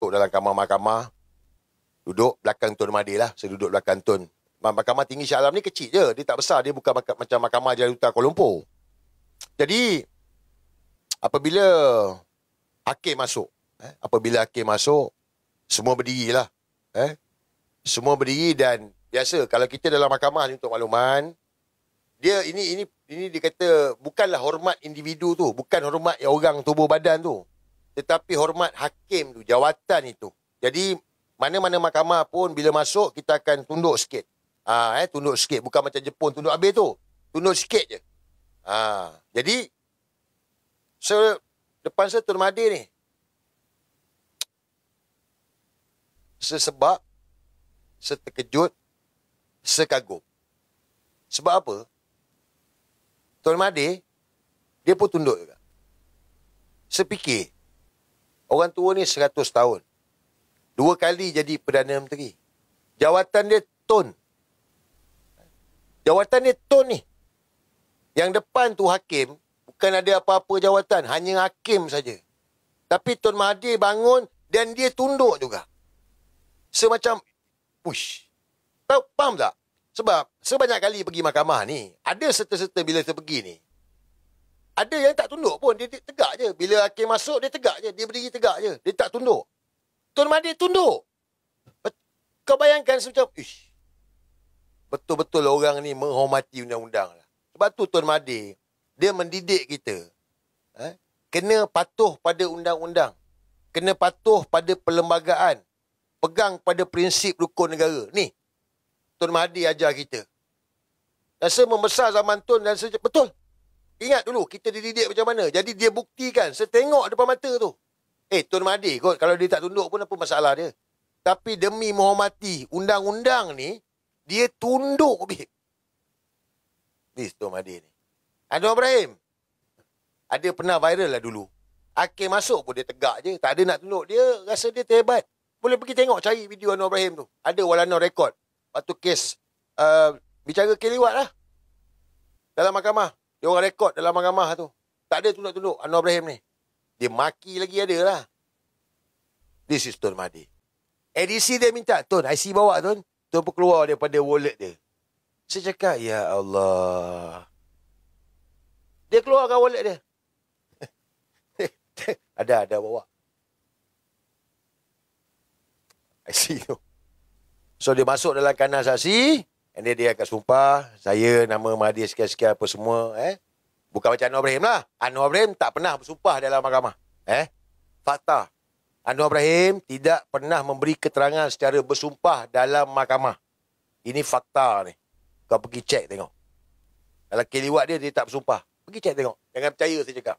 masuk dalam kamar mahkamah. Duduk belakang Tun Mahathir lah. Saya duduk belakang Tun. Mahkamah Tinggi Shah Alam ni kecil je. Dia tak besar. Dia bukan macam Mahkamah Jayawantana Kuala Lumpur. Jadi, apabila hakim masuk, semua berdiri lah. Semua berdiri dan biasa kalau kita dalam mahkamah ni untuk makluman, dia ini dia kata bukanlah hormat individu tu, bukan hormat orang tubuh badan tu, tetapi hormat hakim tu, jawatan itu. Jadi mana-mana mahkamah pun bila masuk kita akan tunduk sikit. Tunduk sikit, bukan macam Jepun tunduk habis tu. Tunduk sikit je. Jadi depan saya Tun Mahathir ni. Sesebab, seterkejut, sekagum. Sebab apa? Tun Mahathir, dia pun tunduk juga. Sepikir, orang tua ni 100 tahun. 2 kali jadi Perdana Menteri. Jawatan dia Tun. Jawatan dia Tun ni. Yang depan tu hakim, bukan ada apa-apa jawatan. Hanya hakim saja. Tapi Tun Mahathir bangun dan dia tunduk juga. Semacam, push. Tahu, faham tak? Sebab sebanyak kali pergi mahkamah ni, ada serta-serta bila saya pergi ni, ada yang tak tunduk pun. Dia tegak je. Bila hakim masuk, dia tegak je. Dia berdiri tegak je. Dia tak tunduk. Tun Mahathir tunduk. Kau bayangkan macam, betul-betul orang ni menghormati undang-undang lah. Sebab tu Tun Mahathir, dia mendidik kita. Kena patuh pada undang-undang. Kena patuh pada perlembagaan. Pegang pada prinsip rukun negara. Ni, Tun Mahathir ajar kita. Rasa membesar zaman Tun dan betul. Ingat dulu, kita dididik macam mana. Jadi dia buktikan. Saya tengok depan mata tu. Tun Mahathir kot, kalau dia tak tunduk pun apa masalah dia. Tapi demi menghormati undang-undang ni, dia tunduk, babe. Ni Tun Mahathir ni. Anwar Ibrahim. Ada pernah viral lah dulu. Hakim masuk pun dia tegak je. Tak ada nak tunduk. Dia rasa dia terhebat. Boleh pergi tengok, cari video Anwar Ibrahim tu. Ada Walana rekod. Waktu kes bicara keliwat lah. Dalam mahkamah. Dia orang rekod dalam mahkamah tu. Tak ada tunduk-tunduk Anwar Ibrahim ni. Dia maki lagi ada lah. This is Tun Mahathir. Edisi dia minta, Tun, IC bawa Tun. Tun pun keluar daripada wallet dia. Saya cakap, ya Allah. Dia keluarkan wallet dia. ada bawa. IC tu. So dia masuk dalam kanan saksi. And dia akan sumpah. Saya nama Mahathir sekian-sekian apa semua. Bukan macam Anwar Ibrahim lah. Anwar Ibrahim tak pernah bersumpah dalam mahkamah. Fakta. Anwar Ibrahim tidak pernah memberi keterangan secara bersumpah dalam mahkamah. Ini fakta ni. Kau pergi cek tengok. Dalam keliwat dia tak bersumpah. Pergi cek tengok. Jangan percaya saya cakap.